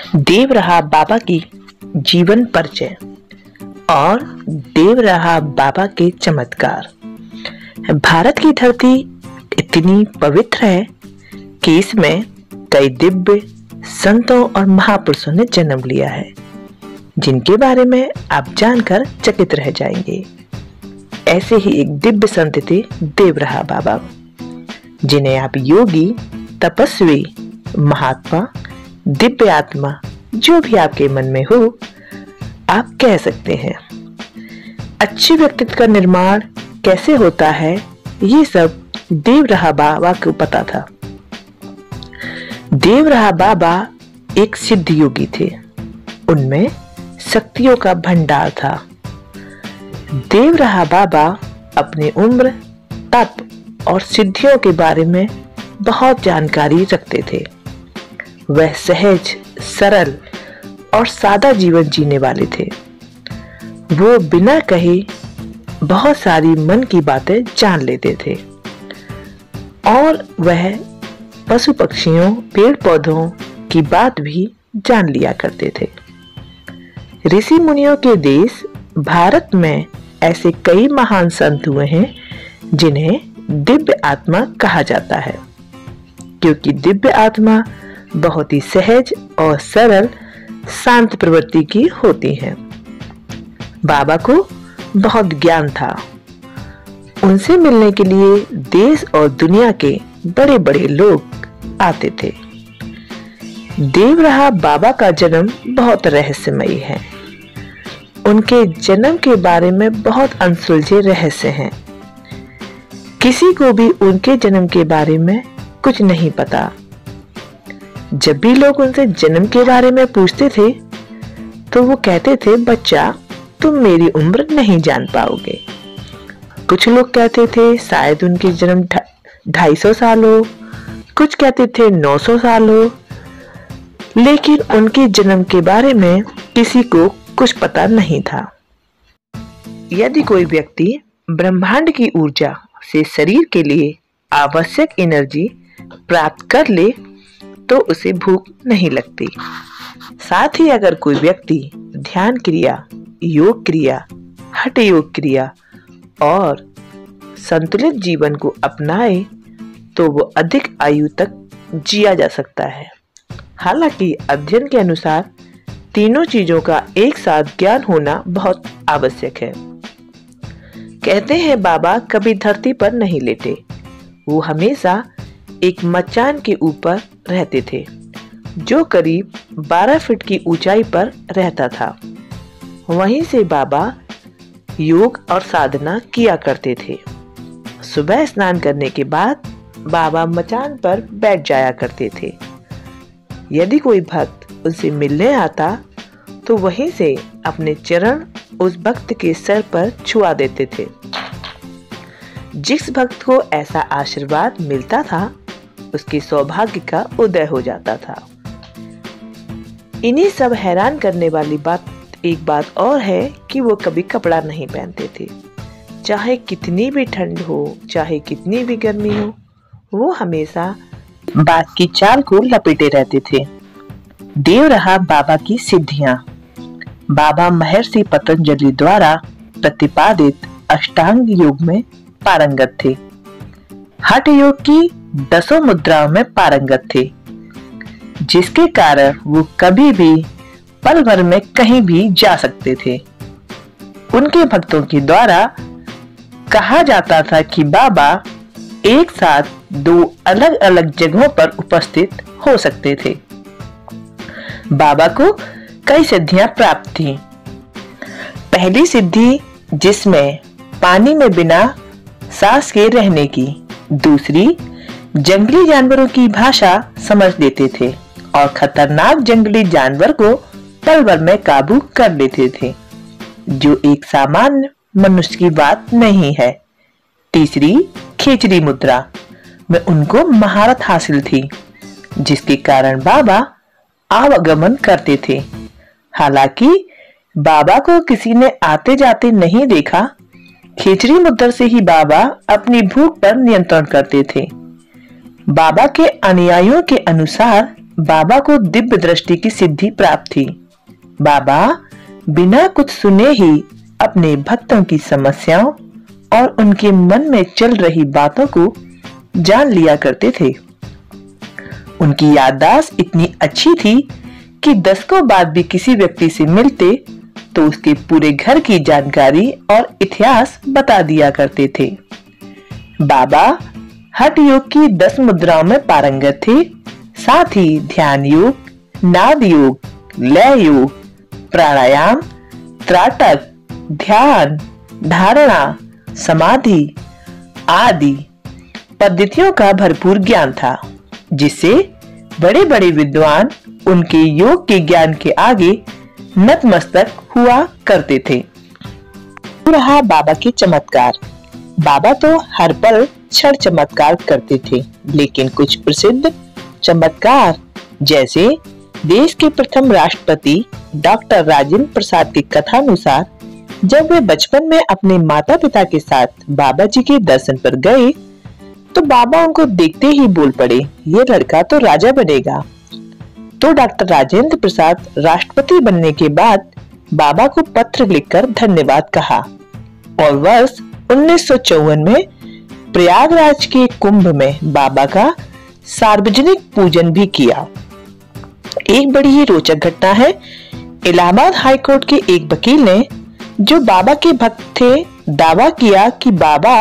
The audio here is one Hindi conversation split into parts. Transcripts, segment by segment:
देव रहा बाबा की जीवन परिचय और देव रहा बाबा के चमत्कार। भारत की धरती इतनी पवित्र है कि इसमें कई दिव्य संतों और महापुरुषों ने जन्म लिया है, जिनके बारे में आप जानकर चकित रह जाएंगे। ऐसे ही एक दिव्य संत थे देव रहा बाबा, जिन्हें आप योगी, तपस्वी, महात्मा, दिव्य आत्मा, जो भी आपके मन में हो आप कह सकते हैं। अच्छे व्यक्तित्व का निर्माण कैसे होता है, ये सब देव रहा बाबा को पता था। देव रहा बाबा एक सिद्ध योगी थे, उनमें शक्तियों का भंडार था। देव रहा बाबा अपनी उम्र, तप और सिद्धियों के बारे में बहुत जानकारी रखते थे। वह सहज, सरल और सादा जीवन जीने वाले थे। वो बिना कहे बहुत सारी मन की बातें जान लेते थे और वह पशु पक्षियों, पेड़ पौधों की बात भी जान लिया करते थे। ऋषि मुनियों के देश भारत में ऐसे कई महान संत हुए हैं जिन्हें दिव्य आत्मा कहा जाता है, क्योंकि दिव्य आत्मा बहुत ही सहज और सरल, शांत प्रवृत्ति की होती हैं। बाबा को बहुत ज्ञान था। उनसे मिलने के लिए देश और दुनिया के बड़े बड़े लोग आते थे। देव रहा बाबा का जन्म बहुत रहस्यमयी है। उनके जन्म के बारे में बहुत अनसुलझे रहस्य हैं। किसी को भी उनके जन्म के बारे में कुछ नहीं पता। जब भी लोग उनसे जन्म के बारे में पूछते थे तो वो कहते थे, बच्चा तुम मेरी उम्र नहीं जान पाओगे। कुछ लोग कहते थे शायद उनके जन्म 250 साल हो, कुछ कहते थे 900 साल हो, लेकिन उनके जन्म के बारे में किसी को कुछ पता नहीं था। यदि कोई व्यक्ति ब्रह्मांड की ऊर्जा से शरीर के लिए आवश्यक एनर्जी प्राप्त कर ले तो उसे भूख नहीं लगती। साथ ही अगर कोई व्यक्ति ध्यान क्रिया, योग क्रिया, हठ योग क्रिया और संतुलित जीवन को अपनाए तो वो अधिक आयु तक जिया जा सकता है। हालांकि अध्ययन के अनुसार तीनों चीजों का एक साथ ज्ञान होना बहुत आवश्यक है। कहते हैं बाबा कभी धरती पर नहीं लेटे, वो हमेशा एक मचान के ऊपर रहते थे जो करीब 12 फीट की ऊंचाई पर रहता था। वहीं से बाबा योग और साधना किया करते थे। सुबह स्नान करने के बाद बाबा मचान पर बैठ जाया करते थे। यदि कोई भक्त उनसे मिलने आता तो वहीं से अपने चरण उस भक्त के सर पर छुआ देते थे। जिस भक्त को ऐसा आशीर्वाद मिलता था उसके सौभाग्य का उदय हो जाता था। इन्हीं सब हैरान करने वाली एक बात और है कि वो कभी कपड़ा नहीं पहनते थे। चाहे कितनी भी ठंड हो, चाहे कितनी भी गर्मी हो, वो हमेशा बाग की चाल को लपेटे रहते थे। देव रहा बाबा की सिद्धियां। बाबा महर्षि पतंजलि द्वारा प्रतिपादित अष्टांग योग में पारंगत थे। हठ योग की 10 मुद्राओं में पारंगत थे, जिसके कारण वो कभी भी पल भर में कहीं भी जा सकते थे। उनके भक्तों के द्वारा कहा जाता था कि बाबा एक साथ 2 अलग अलग जगहों पर उपस्थित हो सकते थे। बाबा को कई सिद्धियां प्राप्त थी। पहली सिद्धि जिसमें पानी में बिना सांस के रहने की, दूसरी जंगली जानवरों की भाषा समझ लेते थे और खतरनाक जंगली जानवर को पल भर में काबू कर लेते थे, जो एक सामान्य मनुष्य की बात नहीं है। तीसरी खिचड़ी मुद्रा में उनको महारत हासिल थी, जिसके कारण बाबा आवागमन करते थे। हालांकि बाबा को किसी ने आते जाते नहीं देखा। खिचड़ी मुद्रा से ही बाबा अपनी भूख पर नियंत्रण करते थे। बाबा के अनुयायियों के अनुसार बाबा को दिव्य दृष्टि की सिद्धि प्राप्त थी। बाबा बिना कुछ सुने ही अपने भक्तों की समस्याओं और उनके मन में चल रही बातों को जान लिया करते थे। उनकी याददाश्त इतनी अच्छी थी कि दशकों बाद भी किसी व्यक्ति से मिलते तो उसके पूरे घर की जानकारी और इतिहास बता दिया करते थे। बाबा हठ योग की 10 मुद्राओं में पारंगत थे, साथ ही ध्यान योग, नाद योग, लय योग, प्राणायाम, त्राटक, ध्यान, धारणा, समाधि आदि पद्धतियों का भरपूर ज्ञान था, जिससे बड़े बड़े विद्वान उनके योग के ज्ञान के आगे नतमस्तक हुआ करते थे। रहा बाबा के चमत्कार। बाबा तो हर पल क्षण चमत्कार करते थे, लेकिन कुछ प्रसिद्ध चमत्कार जैसे देश के प्रथम राष्ट्रपति डॉक्टर राजेंद्र प्रसाद की कथानुसार जब वे बचपन में अपने माता पिता के साथ बाबा जी के दर्शन पर गए तो बाबा उनको देखते ही बोल पड़े, ये लड़का तो राजा बनेगा। तो डॉक्टर राजेंद्र प्रसाद राष्ट्रपति बनने के बाद बाबा को पत्र लिखकर धन्यवाद कहा और वर्ष 1954 में प्रयागराज के कुंभ में बाबा का सार्वजनिक पूजन भी किया। एक बड़ी ही रोचक घटना है। इलाहाबाद हाईकोर्ट के एक वकील ने, जो बाबा के भक्त थे, दावा किया कि बाबा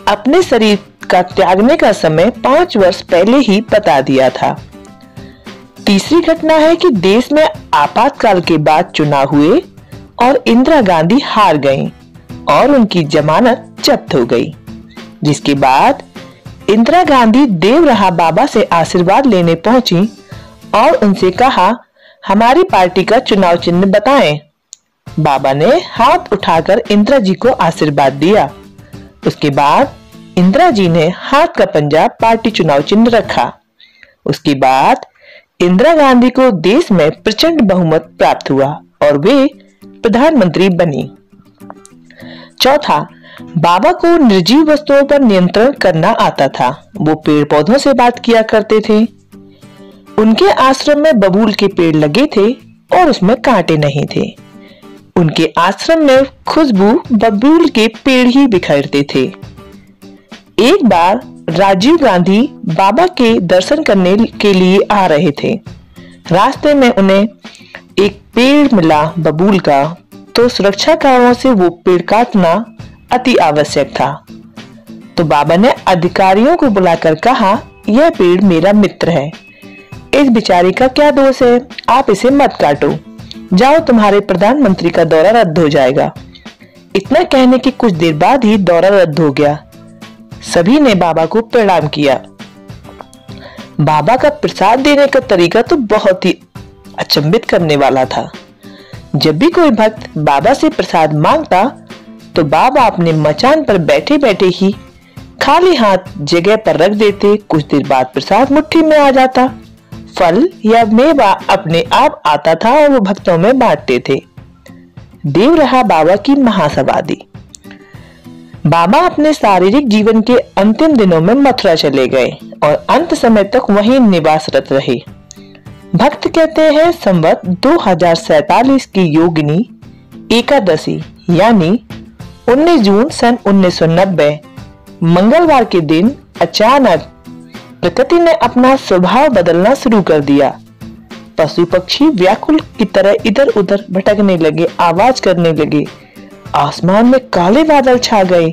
अपने शरीर का त्यागने का समय 5 वर्ष पहले ही बता दिया था। तीसरी घटना है कि देश में आपातकाल के बाद चुनाव हुए और इंदिरा गांधी हार गईं और उनकी जमानत जब्त हो गई, जिसके बाद इंदिरा गांधी देवराहा बाबा से आशीर्वाद लेने पहुंची और उनसे कहा, हमारी पार्टी का चुनाव चिन्ह बताएं। बाबा ने हाथ उठाकर इंदिरा जी को आशीर्वाद दिया। उसके बाद इंदिरा जी ने हाथ का पंजा पार्टी चुनाव चिन्ह रखा। उसके बाद इंदिरा गांधी को देश में प्रचंड बहुमत प्राप्त हुआ और वे प्रधानमंत्री बनी। चौथा, बाबा को निर्जीव वस्तुओं पर नियंत्रण करना आता था। वो पेड़ पौधों से बात किया करते थे। उनके आश्रम में बबूल के पेड़ लगे थे और उसमें कांटे नहीं थे। उनके आश्रम में खुशबू बबूल के पेड़ ही बिखरते थे। एक बार राजीव गांधी बाबा के दर्शन करने के लिए आ रहे थे। रास्ते में उन्हें एक पेड़ मिला बबूल का, तो सुरक्षा कारणों से वो पेड़ काटना अति आवश्यक था। तो बाबा ने अधिकारियों को बुलाकर कहा, यह पेड़ मेरा मित्र है, इस बेचारे का क्या दोष है, आप इसे मत काटो, जाओ तुम्हारे प्रधानमंत्री का दौरा रद्द हो जाएगा। इतना कहने के कुछ देर बाद ही दौरा रद्द हो गया। सभी ने बाबा को प्रणाम किया। बाबा का प्रसाद देने का तरीका तो बहुत ही अचंभित करने वाला था। जब भी कोई भक्त बाबा से प्रसाद मांगता तो बाबा अपने मचान पर बैठे बैठे ही खाली हाथ जगह पर रख देते। कुछ देर बाद प्रसाद मुट्ठी में आ जाता। फल या मेवा अपने आप आता था और वो भक्तों में बांटते थे। देवराहा बाबा की महासमाधि। बाबा अपने शारीरिक जीवन के अंतिम दिनों में मथुरा चले गए और अंत समय तक वहीं निवासरत रहे। भक्त कहते हैं संवत 2047 की योगिनी एकादशी यानी 19 जून सन 1990 मंगलवार के दिन अचानक प्रकृति ने अपना स्वभाव बदलना शुरू कर दिया। पशु पक्षी व्याकुल की तरह इधर उधर भटकने लगे, आवाज करने लगे। आसमान में काले बादल छा गए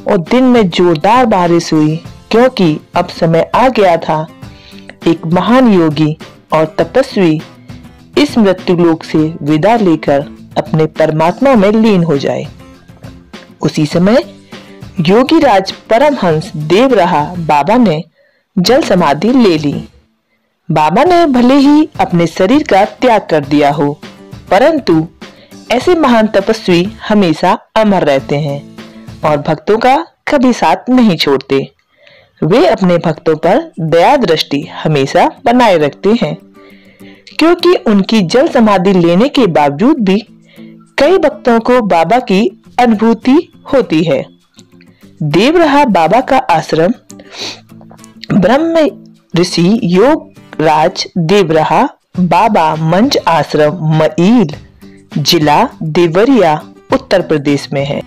और दिन में जोरदार बारिश हुई, क्योंकि अब समय आ गया था एक महान योगी और तपस्वी इस मृत्युलोक से विदा लेकर अपने परमात्मा में लीन हो जाए। उसी समय योगी राज परमहंस देवराहा बाबा ने जल समाधि ले ली। बाबा ने भले ही अपने शरीर का त्याग कर दिया हो, परंतु ऐसे महान तपस्वी हमेशा अमर रहते हैं और भक्तों का कभी साथ नहीं छोड़ते। वे अपने भक्तों पर दया दृष्टि हमेशा बनाए रखते हैं, क्योंकि उनकी जल समाधि लेने के बावजूद भी कई भक्तों को बाबा की अनुभूति होती है। देवराहा बाबा का आश्रम ब्रह्म ऋषि योग राज देवराहा बाबा मंच आश्रम मईल, जिला देवरिया, उत्तर प्रदेश में है।